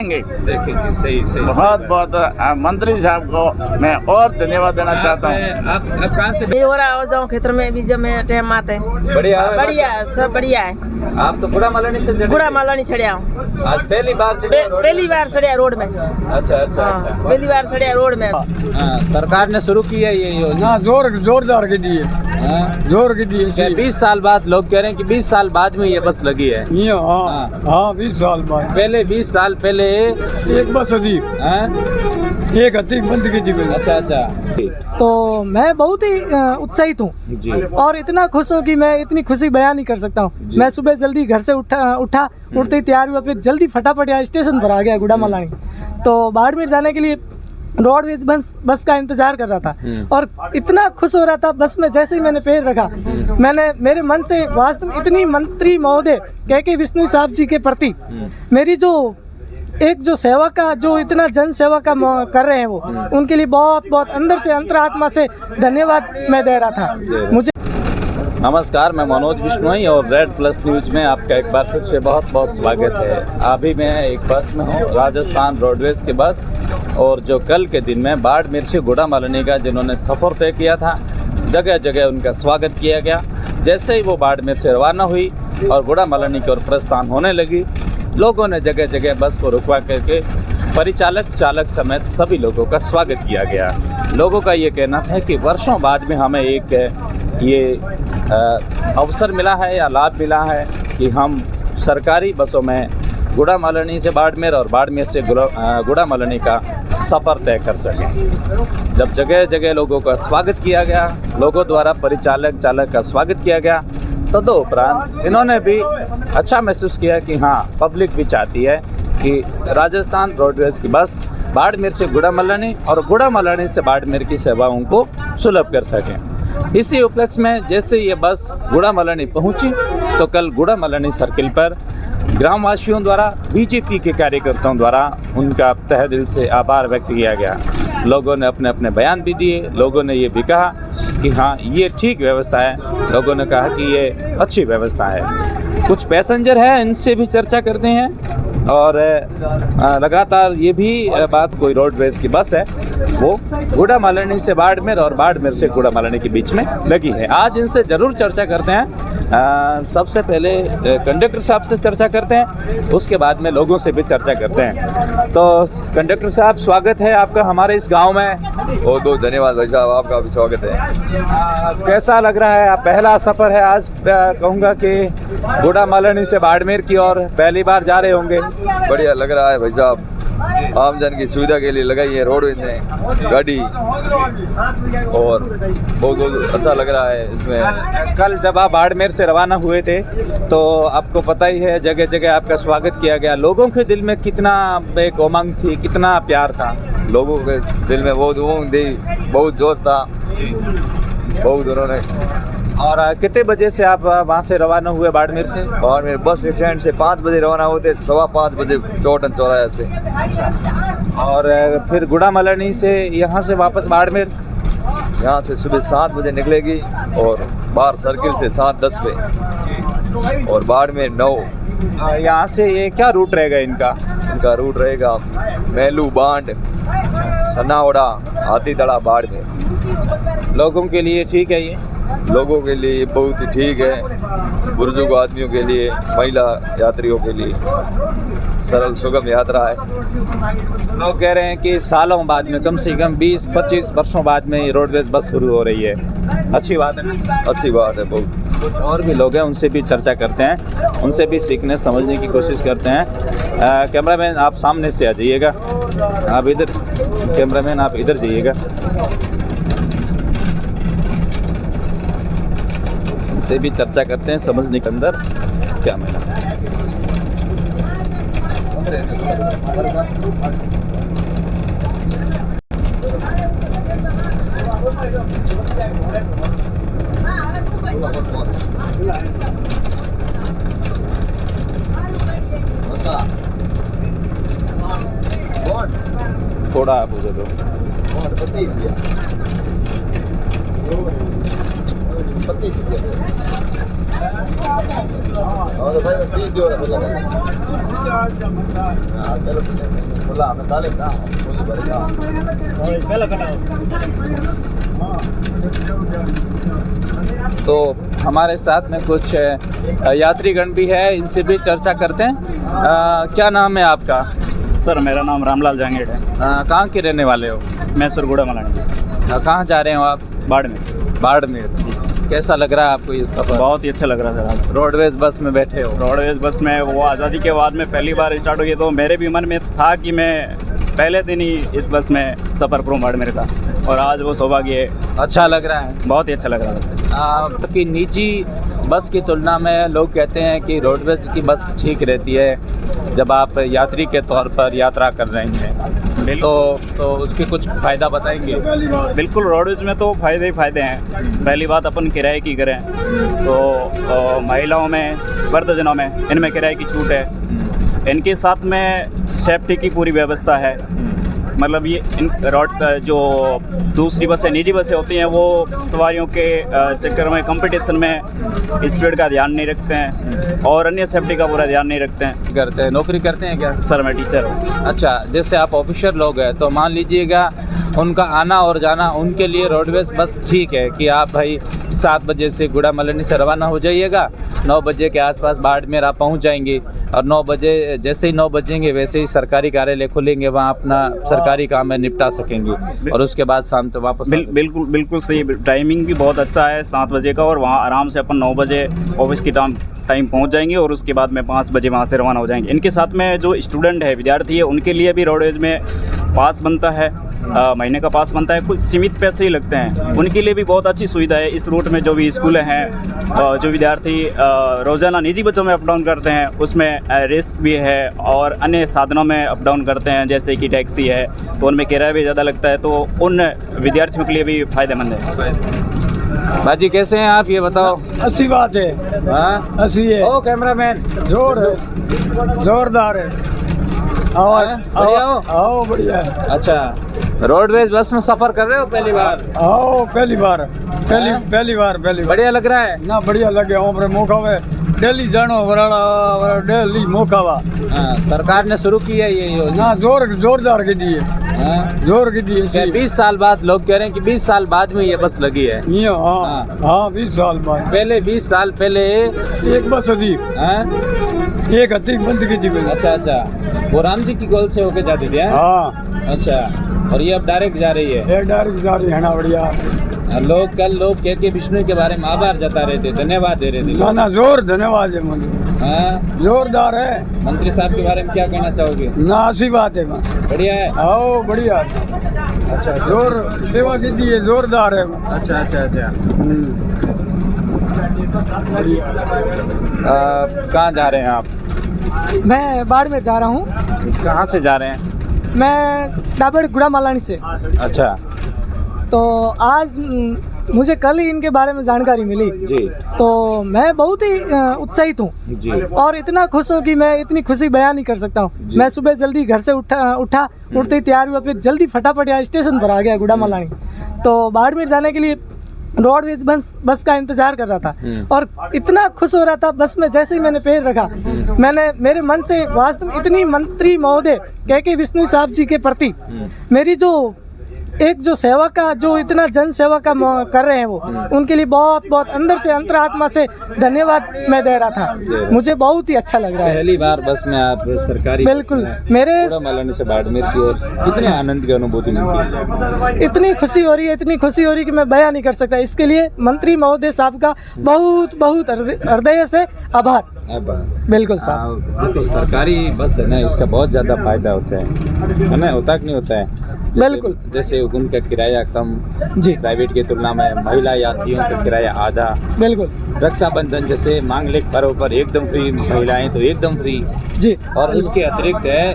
देखेंगे। सही सही। बहुत बहुत मंत्री साहब को मैं और धन्यवाद देना चाहता हूँ। आप कहाँ से? ये हो रहा है जाऊँ खेतर में भी जब मैं टाइम आते हैं। बढ़िया है, बढ़िया है, सब बढ़िया है। आप तो गुड़ा मालानी से चढ़े? गुड़ा मालानी चढ़िया हूँ। आज पहली बार चढ़े? पहली बार चढ़िया रोड में। अच्छा अच्छा हाँ, अच्छा। पहली बार चढ़िया रोड में। हाँ, सरकार ने शुरू की है ये योजना। हाँ, जोरदार की दी है, हाँ, जोर की दी क्या है। 20 साल बाद लोग कह रहे हैं कि 20 साल बाद में ये बस लगी है। हाँ 20 साल बाद पहले 20 साल पहले एक बस थी, हाँ? एक हत्ती बंद की थी पहले। अच्छा अच्छा तो मैं बहुत ही उत्साहित हूँ जी। और इतना खुश हूँ कि मैं इतनी खुशी बयान नहीं कर सकता हूँ। मैं सुबह जल्दी घर से उठते ही तैयार हुआ, फिर जल्दी फटाफट यहाँ स्टेशन पर आ गया गुड़ा मालानी। तो बाड़मेर जाने के लिए रोडवेज बस का इंतजार कर रहा था और इतना खुश हो रहा था। बस में जैसे ही मैंने पैर रखा, मैंने मेरे मन से वास्तव में इतनी मंत्री महोदय के विष्णु साहब जी के प्रति मेरी जो सेवा का, जो इतना जन सेवा का कर रहे हैं वो, उनके लिए बहुत बहुत अंदर से अंतरात्मा से धन्यवाद मैं दे रहा था। मुझे नमस्कार, मैं मनोज बिश्नोई और रेड प्लस न्यूज में आपका एक बार फिर से बहुत बहुत स्वागत है। अभी मैं एक बस में हूँ, राजस्थान रोडवेज की बस, और जो कल के दिन में बाड़मेर से गुड़ा मालानी का जिन्होंने सफ़र तय किया था, जगह जगह उनका स्वागत किया गया। जैसे ही वो बाड़मेर से रवाना हुई और गुड़ा मालानी की ओर प्रस्थान होने लगी, लोगों ने जगह जगह बस को रुकवा करके परिचालक चालक समेत सभी लोगों का स्वागत किया गया। लोगों का ये कहना था कि वर्षों बाद में हमें एक ये अवसर मिला है या लाभ मिला है कि हम सरकारी बसों में गुड़ा मालानी से बाड़मेर और बाड़मेर से गुड़ा मालानी का सफ़र तय कर सकें। जब जगह जगह लोगों का स्वागत किया गया, लोगों द्वारा परिचालक चालक का स्वागत किया गया, तदुपरांत इन्होंने भी अच्छा महसूस किया कि हाँ, पब्लिक भी चाहती है कि राजस्थान रोडवेज की बस बाड़मेर से गुड़ा मालानी और गुड़ा मालानी से बाड़मेर की सेवाओं को सुलभ कर सकें। इसी उपलक्ष्य में जैसे ये बस गुड़ा मालानी पहुंची तो कल गुड़ा मालानी सर्किल पर ग्रामवासियों द्वारा, बीजेपी के कार्यकर्ताओं द्वारा उनका तहे दिल से आभार व्यक्त किया गया। लोगों ने अपने अपने बयान भी दिए। लोगों ने ये भी कहा कि हाँ, ये ठीक व्यवस्था है। लोगों ने कहा कि ये अच्छी व्यवस्था है। कुछ पैसेंजर हैं, इनसे भी चर्चा करते हैं और लगातार ये भी बात, कोई रोडवेज की बस है वो गुड़ा मालानी से बाड़मेर और बाड़मेर से गुड़ा मालानी के बीच में लगी है। आज इनसे ज़रूर चर्चा करते हैं। सबसे पहले कंडक्टर साहब से चर्चा करते हैं, उसके बाद में लोगों से भी चर्चा करते हैं। तो कंडक्टर साहब, स्वागत है आपका हमारे इस गांव में। बहुत बहुत धन्यवाद भाई साहब, आपका भी स्वागत है। कैसा लग रहा है? आप पहला सफ़र है आज, कहूँगा कि गुड़ा मालानी से बाड़मेर की ओर पहली बार जा रहे होंगे। बढ़िया लग रहा है भाई साहब, आम जन की सुविधा के लिए लगाई है रोडवेज ने गाड़ी, और बहुत बहुत अच्छा लग रहा है इसमें। कल जब आप बाड़मेर से रवाना हुए थे तो आपको पता ही है, जगह जगह आपका स्वागत किया गया। लोगों के दिल में कितना एक उमंग थी, कितना प्यार था? लोगों के दिल में बहुत उमंग थी, बहुत जोश था, बहुत उन्होंने। और कितने बजे से आप वहाँ से रवाना हुए बाड़मेर से? और मेरे बस स्टैंड से 5 बजे रवाना होते, 5:15 बजे चौटन चौराहे से। और फिर गुड़ा मालानी से यहाँ से वापस बाड़मेर? यहाँ से सुबह 7 बजे निकलेगी और बाहर सर्किल से 7:10 पे, और बाड़मेर 9। यहाँ से ये क्या रूट रहेगा इनका? इनका रूट रहेगा मेलू, बांड, सनावड़ा, हाथीतड़ा, बाड़मेर। लोगों के लिए ठीक है ये? लोगों के लिए बहुत ही ठीक है, बुजुर्ग आदमियों के लिए, महिला यात्रियों के लिए सरल सुगम यात्रा है। लोग कह रहे हैं कि सालों बाद में, कम से कम 20-25 वर्षों बाद में ये रोडवेज बस शुरू हो रही है। अच्छी बात है ना? अच्छी बात है बहुत। कुछ और भी लोग हैं, उनसे भी चर्चा करते हैं, उनसे भी सीखने समझने की कोशिश करते हैं। कैमरामैन आप सामने से आ जाइएगा, आप इधर, कैमरामैन आप इधर जाइएगा। से भी चर्चा करते हैं, समझने के अंदर क्या मिला। थोड़ा आप मुझे दो। 25 रुपया। तो भाई 20 जो बोला चलो बोला हमें तालिब ना बोली भरेगा। तो हमारे साथ में कुछ यात्रीगण भी है, इनसे भी चर्चा करते हैं। क्या नाम है आपका? सर मेरा नाम रामलाल जांगेड़ है। कहाँ के रहने वाले हो? मैं सर गुड़ा मलानी। कहाँ जा रहे हो आप? बाड़मेर। बाड़मेर जी। कैसा लग रहा है आपको ये सफर? बहुत ही अच्छा लग रहा था आज। रोडवेज बस में बैठे हो? रोडवेज बस में वो आज़ादी के बाद में पहली बार स्टार्ट हुई, तो मेरे भी मन में था कि मैं पहले दिन ही इस बस में सफ़र करूँ बाड़मेर का, और आज वो सौभाग्य है। अच्छा लग रहा है? बहुत ही अच्छा लग रहा था। कि निजी बस की तुलना में लोग कहते हैं कि रोडवेज की बस ठीक रहती है जब आप यात्री के तौर पर यात्रा कर रहे हैं, तो उसके कुछ फ़ायदा बताएंगे? बिल्कुल, रोडवेज में तो फ़ायदे ही फ़ायदे हैं। पहली बात अपन किराए की करें तो महिलाओं में, वृद्धजनों में, इनमें किराए की छूट है। इनके साथ में सेफ्टी की पूरी व्यवस्था है। मतलब ये रोड जो दूसरी बसें, निजी बसें होती हैं, वो सवारियों के चक्कर में कंपटीशन में स्पीड का ध्यान नहीं रखते हैं और अन्य सेफ्टी का पूरा ध्यान नहीं रखते हैं। करते हैं? नौकरी करते हैं क्या? सर मैं टीचर हूँ। अच्छा, जैसे आप ऑफिसर लोग हैं तो मान लीजिएगा उनका आना और जाना, उनके लिए रोडवेज बस ठीक है कि आप भाई 7 बजे से गुड़ा मलानी से रवाना हो जाइएगा, 9 बजे के आसपास बाड़मेर आप पहुंच जाएंगे, और 9 बजे जैसे ही 9 बजेंगे वैसे ही सरकारी कार्यालय खुलेंगे, वहां अपना सरकारी काम है निपटा सकेंगे, और उसके बाद शाम तक वापस बिल्कुल सही। टाइमिंग भी बहुत अच्छा है 7 बजे का, और वहाँ आराम से अपन 9 बजे ऑफिस की टाइम पहुंच जाएंगे, और उसके बाद में 5 बजे वहाँ से रवाना हो जाएंगे। इनके साथ में जो स्टूडेंट है, विद्यार्थी है, उनके लिए भी रोडवेज में पास बनता है, महीने का पास बनता है। कुछ सीमित पैसे ही लगते हैं, उनके लिए भी बहुत अच्छी सुविधा है। इस रूट में जो भी स्कूल हैं, जो विद्यार्थी रोज़ाना निजी बसों में अप डाउन करते हैं, उसमें रिस्क भी है, और अन्य साधनों में अप डाउन करते हैं जैसे कि टैक्सी है, तो उनमें किराया भी ज़्यादा लगता है, तो उन विद्यार्थियों के लिए भी फ़ायदेमंद है। बाजी कैसे हैं आप, ये बताओ? अच्छी बात है। हाँ, अच्छी है। ओ कैमरामैन, जोरदार है। बढ़िया हो? आओ बढ़िया है। अच्छा, रोडवेज बस में सफर कर रहे हो पहली बार? आओ पहली बार बढ़िया लग रहा है ना? बढ़िया लगे हमरे मौका में दिल्ली जानो वराड़ा दिल्ली मौका वा। सरकार ने शुरू की है ये योजना? हाँ, जोरदार की दी है। जोर की दी है। 20 साल बाद लोग कह रहे हैं कि 20 साल बाद में ये बस लगी है। हाँ 20 साल बाद। पहले 20 साल पहले एक बस थी, एक हत्ती बंद की थी। अच्छा, वो राम जी की गोल से होके जाती थी? हाँ। अच्छा, और ये अब डायरेक्ट जा रही है? डायरेक्ट जा रही है ना। बढ़िया। लोग कल के विष्णु के बारे में आभार जता रहे थे, धन्यवाद दे रहे थे। ना जोर धन्यवाद है मुझे। जोरदार है। मंत्री साहब के बारे में क्या कहना चाहोगे? ना अच्छी बात है, बढ़िया है। आओ बढ़िया। अच्छा, जोर सेवा की दी है, जोरदार है। अच्छा। कहाँ जा रहे हैं आप? मैं बाड़मेर जा रहा हूँ। कहाँ से जा रहे हैं? मैं डाबर गुड़ा मलानी से। अच्छा, तो आज मुझे कल ही इनके बारे में जानकारी मिली जी, तो मैं बहुत ही उत्साहित हूँ जी, और इतना खुश हूँ कि मैं इतनी खुशी बयान नहीं कर सकता हूँ। मैं सुबह जल्दी घर से उठते ही तैयार हुआ, फिर जल्दी फटाफट यहाँ स्टेशन पर आ गया गुड़ा मलानी। तो बाड़मेर जाने के लिए रोडवेज बस का इंतजार कर रहा था, और इतना खुश हो रहा था बस में। जैसे ही मैंने पैर रखा, मेरे मन से वास्तव में इतनी मंत्री महोदय के विष्णु साहब जी के प्रति मेरी जो सेवा का, जो इतना जन सेवा का कर रहे हैं वो, उनके लिए बहुत बहुत अंदर से, अंतरात्मा से धन्यवाद मैं दे रहा था। मुझे बहुत ही अच्छा लग रहा है। पहली बार बस में आप सरकारी? बिल्कुल। मेरे मलानी से बाड़मेर की ओर कितने आनंद की अनुभूति मिलती है? इतनी खुशी हो रही है कि मैं बयान नहीं कर सकता। इसके लिए मंत्री महोदय साहब का बहुत बहुत हृदय से आभार। बिल्कुल साहब। देखो, सरकारी बस है ना, इसका बहुत ज़्यादा फायदा होता है ना? होता कि नहीं होता है? बिल्कुल। जैसे उनका किराया कम जी, प्राइवेट की तुलना में, महिला यात्रियों का किराया आधा। बिल्कुल। रक्षाबंधन जैसे मांगलिक पर्व पर एकदम फ्री, महिलाएं तो एकदम फ्री जी। और उसके अतिरिक्त है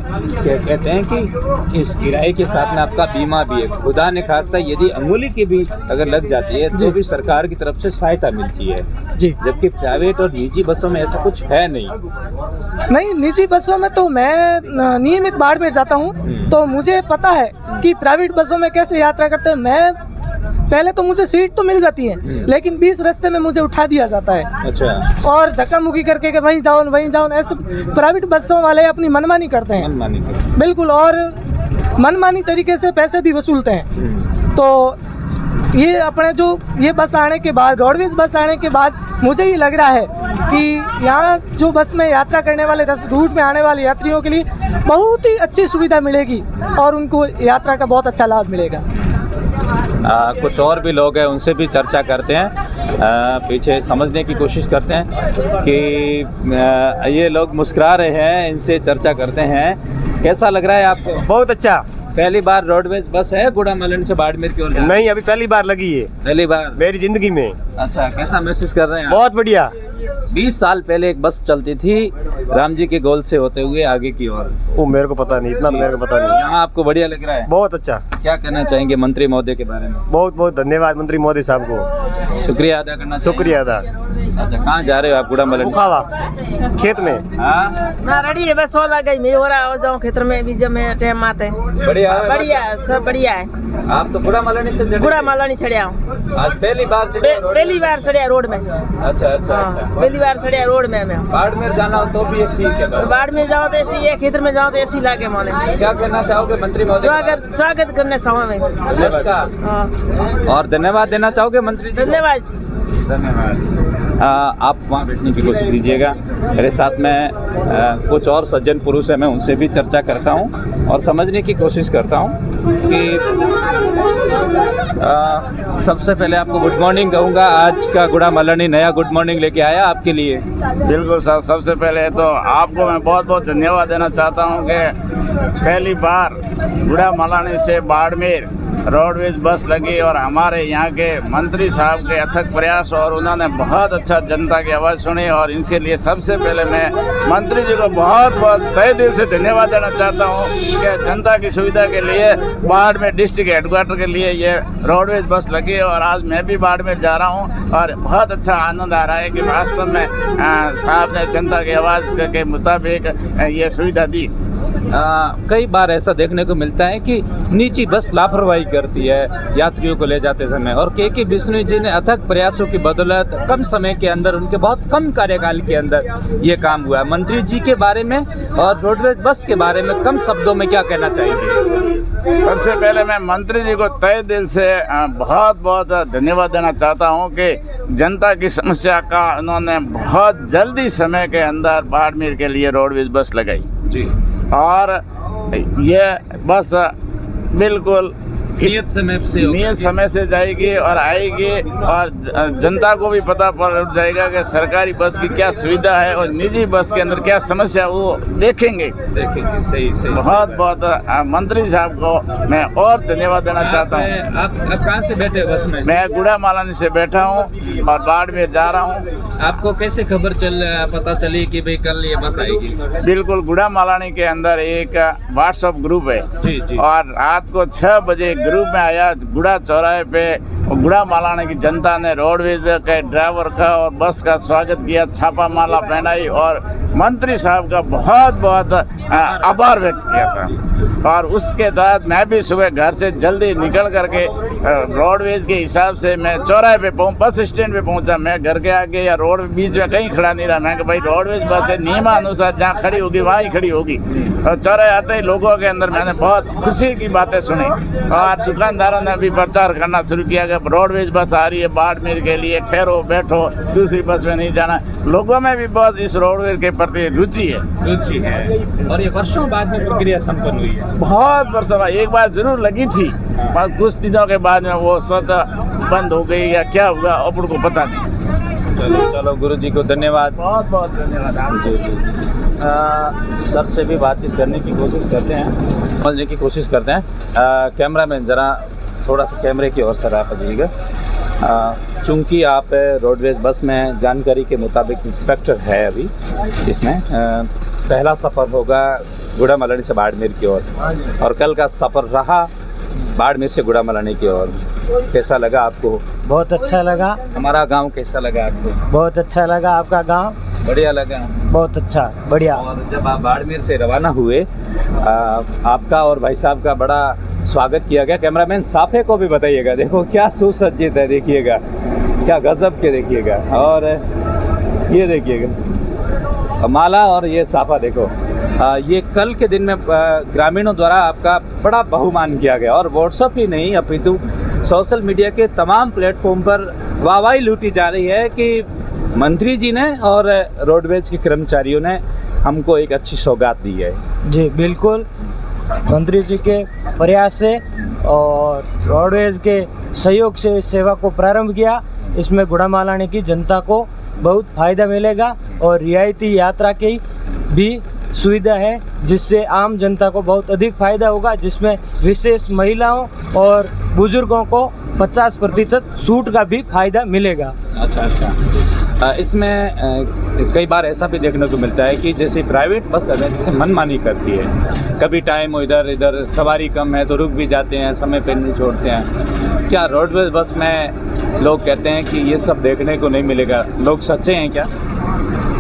कहते हैं कि इस किराए के साथ में आपका बीमा भी है। खुदा ने खास्ता यदि अंगुली की भी अगर लग जाती है तो भी सरकार की तरफ से सहायता मिलती है जी। जबकि प्राइवेट और निजी बसों में ऐसा कुछ है नहीं। निजी बसों में तो मैं नियमित बाड़मेर जाता हूँ, तो मुझे पता है कि प्राइवेट बसों में कैसे यात्रा करते हैं। मैं पहले तो मुझे सीट तो मिल जाती है, लेकिन 20 रास्ते में मुझे उठा दिया जाता है अच्छा, और धक्का मुक्की करके कि वहीं जाओ ऐसे प्राइवेट बसों वाले अपनी मनमानी करते हैं मनमानी करो। बिल्कुल, और मनमानी तरीके से पैसे भी वसूलते हैं। तो ये अपने जो ये बस आने के बाद, रोडवेज बस आने के बाद मुझे ये लग रहा है कि यहाँ जो बस में यात्रा करने वाले रूट में आने वाले यात्रियों के लिए बहुत ही अच्छी सुविधा मिलेगी और उनको यात्रा का बहुत अच्छा लाभ मिलेगा। कुछ और भी लोग हैं, उनसे भी चर्चा करते हैं, पीछे समझने की कोशिश करते हैं कि ये लोग मुस्कुरा रहे हैं, इनसे चर्चा करते हैं। कैसा लग रहा है आपको? बहुत अच्छा। पहली बार रोडवेज बस है गुड़ामलन से बाड़मेर की ओर? नहीं, अभी पहली बार लगी है, पहली बार मेरी जिंदगी में। अच्छा, कैसा महसूस कर रहे हैं आप? बहुत बढ़िया। 20 साल पहले एक बस चलती थी राम जी के गोल से होते हुए आगे की ओर। वो मेरे को पता नहीं, इतना तो मेरे को पता नहीं। यहाँ आपको बढ़िया लग रहा है? बहुत अच्छा। क्या कहना चाहेंगे मंत्री महोदय के बारे में? बहुत बहुत धन्यवाद मंत्री मोदी साहब को, शुक्रिया अदा करना चाहिए। शुक्रिया अदा। अच्छा, कहाँ जा रहे हो आप? गुड़ामलन उखावा खेत में। हाँ, ना रेडी है, बस हो गई मैं हो रहा हो जाऊँ खेतर में भी जब मैं टाइम आते हैं। बढ़िया है, बढ़िया, सब बढ़िया है। आप तो गुड़ामलन से चढ़े? गुड़ामलन चढ़िया हूँ, आज पहली बार चढ़े? पहली बार चढ़िया रोड में। अच्छा अच्छा हाँ, अच्छा। पहली बार चढ़िया रोड में मैं। बाड़मेर जाना हो तो भी ये ठीक है बस। बाड़मेर जाओ तो ऐसी है, खेतर में जाओ तो ऐसी लागे माने। क्या कहना चाहोगे मंत्री महोदय? स्वागत करने समय में बस का। हाँ, और धन्यवाद देना चाहोगे मंत्री जी? धन्यवाद। धन्यवाद। आप वहाँ बैठने की कोशिश कीजिएगा। मेरे साथ में कुछ और सज्जन पुरुष हैं, मैं उनसे भी चर्चा करता हूँ और समझने की कोशिश करता हूँ कि सबसे पहले आपको गुड मॉर्निंग कहूँगा। आज का गुड़ामलन ही नया गुड मॉर्निंग लेके आया आपके लिए। बिल्कुल साहब, सबसे पहले तो आपको मैं बहुत बहुत धन्यवाद देना चाहता हूँ कि पहली बार गुड़ामलानी से बाड़मेर रोडवेज बस लगी और हमारे यहाँ के मंत्री साहब के अथक प्रयास और उन्होंने बहुत अच्छा जनता की आवाज़ सुनी और इनके लिए सबसे पहले मैं मंत्री जी को बहुत बहुत तहे दिल से धन्यवाद देना चाहता हूँ कि जनता की सुविधा के लिए बाड़मेर डिस्ट्रिक्ट हेडक्वार्टर के लिए ये रोडवेज बस लगी और आज मैं भी बाड़मेर जा रहा हूँ और बहुत अच्छा आनंद आ रहा है कि वास्तव में साहब ने जनता की आवाज़ के मुताबिक ये सुविधा दी। कई बार ऐसा देखने को मिलता है कि निजी बस लापरवाही करती है यात्रियों को ले जाते समय, और के बिश्नोई जी ने अथक प्रयासों की बदौलत कम समय के अंदर, उनके बहुत कम कार्यकाल के अंदर ये काम हुआ। मंत्री जी के बारे में और रोडवेज बस के बारे में कम शब्दों में क्या कहना चाहेंगे? सबसे पहले मैं मंत्री जी को तहे दिल से बहुत बहुत धन्यवाद देना चाहता हूं कि जनता की समस्या का उन्होंने बहुत जल्दी समय के अंदर बाड़मेर के लिए रोडवेज बस लगाई जी, और ये बस बिल्कुल नियत समय से जाएगी और आएगी और जनता को भी पता पड़ जाएगा कि सरकारी बस की क्या सुविधा है और निजी बस के अंदर क्या समस्या, वो देखेंगे। सही। बहुत बहुत मंत्री साहब को मैं और धन्यवाद देना चाहता हूँ। आप कहाँ से बैठे बस में? मैं गुड़ामलानी से बैठा हूँ और बाड़मेर जा रहा हूँ। आपको कैसे खबर पता चली कि भाई कल ये बस आएगी? बिल्कुल, गुड़ामलानी के अंदर एक व्हाट्सएप ग्रुप है जी। और रात को 6 बजे ग्रुप में आया गुड़ा चौराहे पे गुड़ामलानी की जनता ने रोडवेज के ड्राइवर का और बस का स्वागत किया, छापा माला पहनाई और मंत्री साहब का बहुत बहुत आभार व्यक्त किया साहब। और उसके बाद मैं भी सुबह घर से जल्दी निकल करके रोडवेज के हिसाब से मैं चौराहे पे बस स्टैंड पे पहुंचा। मैं घर के आगे या रोड बीच में कहीं खड़ा नहीं रहा। मैं भाई रोडवेज बस है, नियमानुसार जहाँ खड़ी होगी वहाँ ही खड़ी होगी। और चौराहे आते ही लोगों के अंदर मैंने बहुत खुशी की बातें सुनी और दुकानदारों ने भी प्रचार करना शुरू किया कि रोडवेज बस आ रही है बाड़मेर के लिए, ठहरो बैठो, दूसरी बस में नहीं जाना। लोगों में भी बहुत इस रोडवेज के प्रति रुचि है और ये वर्षों बाद में प्रक्रिया संपन्न हुई है। बहुत वर्षों बाद एक बार जरूर लगी थी, पर कुछ दिनों के बाद में वो स्वतः बंद हो गई या क्या हुआ अपन को पता नहीं। चलो गुरु जी को धन्यवाद, बहुत बहुत धन्यवाद। जी। सर से भी बातचीत करने की कोशिश करते हैं, समझने की कोशिश करते हैं। कैमरामैन ज़रा थोड़ा सा कैमरे की ओर सर आप आ जाइएगा। चूँकि आप रोडवेज बस में जानकारी के मुताबिक इंस्पेक्टर है अभी, इसमें पहला सफ़र होगा गुड़ामलानी से बाड़मेर की ओर और कल का सफ़र रहा बाड़मेर से गुड़ामलानी की ओर। कैसा लगा आपको? बहुत अच्छा लगा। हमारा गांव कैसा लगा आपको? बहुत अच्छा लगा। आपका गांव? बढ़िया लगा। बहुत अच्छा, बढ़िया। और जब आप बाड़मेर से रवाना हुए, आपका और भाई साहब का बड़ा स्वागत किया गया। कैमरामैन साफे को भी बताइएगा, देखो क्या सुसज्जित है, देखिएगा क्या गजब के, देखिएगा। और ये देखिएगा माला और ये साफा, देखो ये कल के दिन में ग्रामीणों द्वारा आपका बड़ा बहुमान किया गया। और व्हाट्सएप ही नहीं अपितु सोशल मीडिया के तमाम प्लेटफॉर्म पर वाहवाही लूटी जा रही है कि मंत्री जी ने और रोडवेज के कर्मचारियों ने हमको एक अच्छी सौगात दी है। जी बिल्कुल, मंत्री जी के प्रयास से और रोडवेज के सहयोग से इस सेवा को प्रारंभ किया। इसमें गुड़ामालानी की जनता को बहुत फ़ायदा मिलेगा और रियायती यात्रा की भी सुविधा है, जिससे आम जनता को बहुत अधिक फ़ायदा होगा, जिसमें विशेष महिलाओं और बुजुर्गों को 50% छूट का भी फ़ायदा मिलेगा। अच्छा, इसमें कई बार ऐसा भी देखने को मिलता है कि जैसे प्राइवेट बस है जैसे मनमानी करती है, कभी टाइम इधर इधर सवारी कम है तो रुक भी जाते हैं, समय पर नहीं छोड़ते हैं। क्या रोडवेज बस में लोग कहते हैं कि ये सब देखने को नहीं मिलेगा, लोग सच्चे हैं क्या?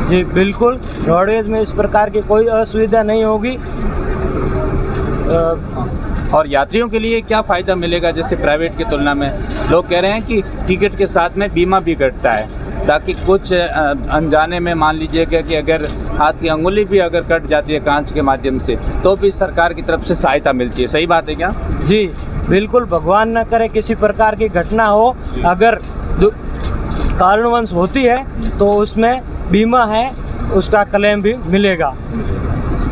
जी बिल्कुल, रोडवेज में इस प्रकार की कोई असुविधा नहीं होगी। और यात्रियों के लिए क्या फ़ायदा मिलेगा जैसे प्राइवेट की तुलना में? लोग कह रहे हैं कि टिकट के साथ में बीमा भी कटता है, ताकि कुछ अनजाने में मान लीजिएगा कि अगर हाथ की अंगुली भी अगर कट जाती है कांच के माध्यम से तो भी सरकार की तरफ से सहायता मिलती है। सही बात है क्या? जी बिल्कुल, भगवान न करे किसी प्रकार की घटना हो, अगर कारणवश होती है तो उसमें बीमा है, उसका क्लेम भी मिलेगा।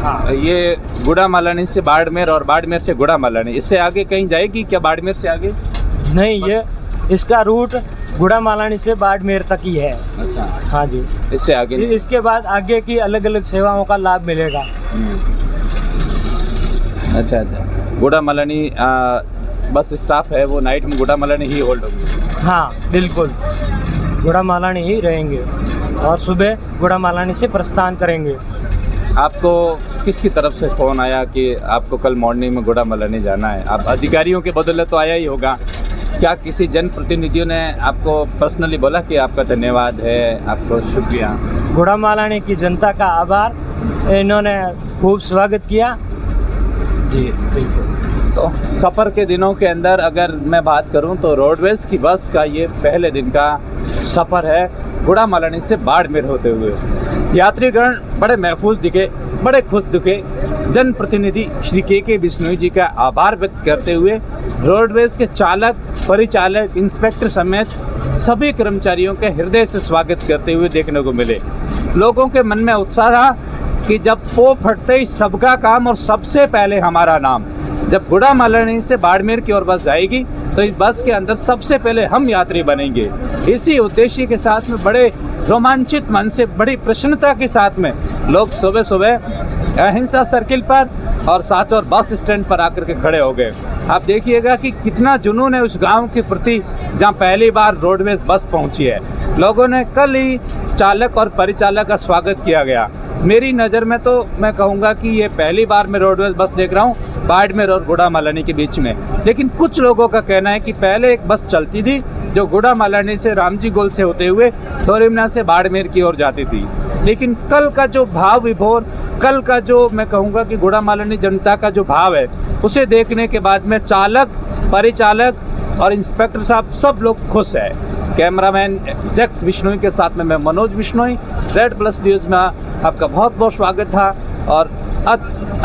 हाँ, ये गुड़ामालानी से बाड़मेर और बाड़मेर से गुड़ामालानी, इससे आगे कहीं जाएगी क्या? बाड़मेर से आगे नहीं, ये इसका रूट गुड़ामालानी से बाड़मेर तक ही है। अच्छा, हाँ जी, इससे आगे इसके बाद आगे की अलग अलग सेवाओं का लाभ मिलेगा। अच्छा अच्छा, गुड़ामालानी बस स्टाफ है वो नाइट में गुड़ामालानी ही होल्ड होगी? हाँ बिल्कुल, गुड़ामालानी ही रहेंगे और सुबह गुड़ामालानी से प्रस्थान करेंगे। आपको किसकी तरफ से फ़ोन आया कि आपको कल मॉर्निंग में गुड़ामालानी जाना है? आप अधिकारियों के बदले तो आया ही होगा, क्या किसी जनप्रतिनिधियों ने आपको पर्सनली बोला कि आपका धन्यवाद है, आपको शुक्रिया? गुड़ामालानी की जनता का आभार, इन्होंने खूब स्वागत किया। जी बिल्कुल। तो सफ़र के दिनों के अंदर अगर मैं बात करूं तो रोडवेज़ की बस का ये पहले दिन का सफ़र है गुड़ामालानी से बाड़मेर होते हुए। यात्रीगण बड़े महफूज दिखे, बड़े खुश दिखे। जनप्रतिनिधि श्री के बिश्नोई जी का आभार व्यक्त करते हुए रोडवेज़ के चालक, परिचालक, इंस्पेक्टर समेत सभी कर्मचारियों के हृदय से स्वागत करते हुए देखने को मिले। लोगों के मन में उत्साह था कि जब पो फटते ही सबका काम और सबसे पहले हमारा नाम। जब गुड़ामालानी से बाड़मेर की ओर बस जाएगी तो इस बस के अंदर सबसे पहले हम यात्री बनेंगे। इसी उद्देश्य के साथ में बड़े रोमांचित मन से, बड़ी प्रसन्नता के साथ में लोग सुबह सुबह अहिंसा सर्किल पर और साथ और बस स्टैंड पर आकर के खड़े हो गए। आप देखिएगा कि कितना जुनून है उस गांव के प्रति जहां पहली बार रोडवेज बस पहुंची है। लोगों ने कल ही चालक और परिचालक का स्वागत किया गया। मेरी नज़र में तो मैं कहूँगा कि ये पहली बार मैं रोडवेज बस देख रहा हूँ बाड़मेर और गुड़ामालानी के बीच में। लेकिन कुछ लोगों का कहना है कि पहले एक बस चलती थी जो गुड़ामालानी से रामजी गोल से होते हुए थोरिमना से बाड़मेर की ओर जाती थी। लेकिन कल का जो भाव विभोर, कल का जो मैं कहूँगा कि गुड़ामालानी जनता का जो भाव है, उसे देखने के बाद में चालक, परिचालक और इंस्पेक्टर साहब सब लोग खुश है। कैमरामैन जैक्स बिश्नोई के साथ में मैं Manoj Bishnoi, red plus news में आपका बहुत बहुत स्वागत था। और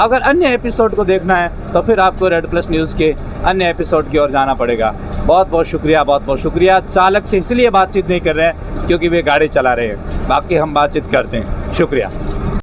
अगर अन्य एपिसोड को देखना है तो फिर आपको रेड प्लस न्यूज़ के अन्य एपिसोड की ओर जाना पड़ेगा। बहुत बहुत शुक्रिया, बहुत बहुत शुक्रिया। चालक से इसलिए बातचीत नहीं कर रहे हैं क्योंकि वे गाड़ी चला रहे हैं, बाकी हम बातचीत करते हैं। शुक्रिया।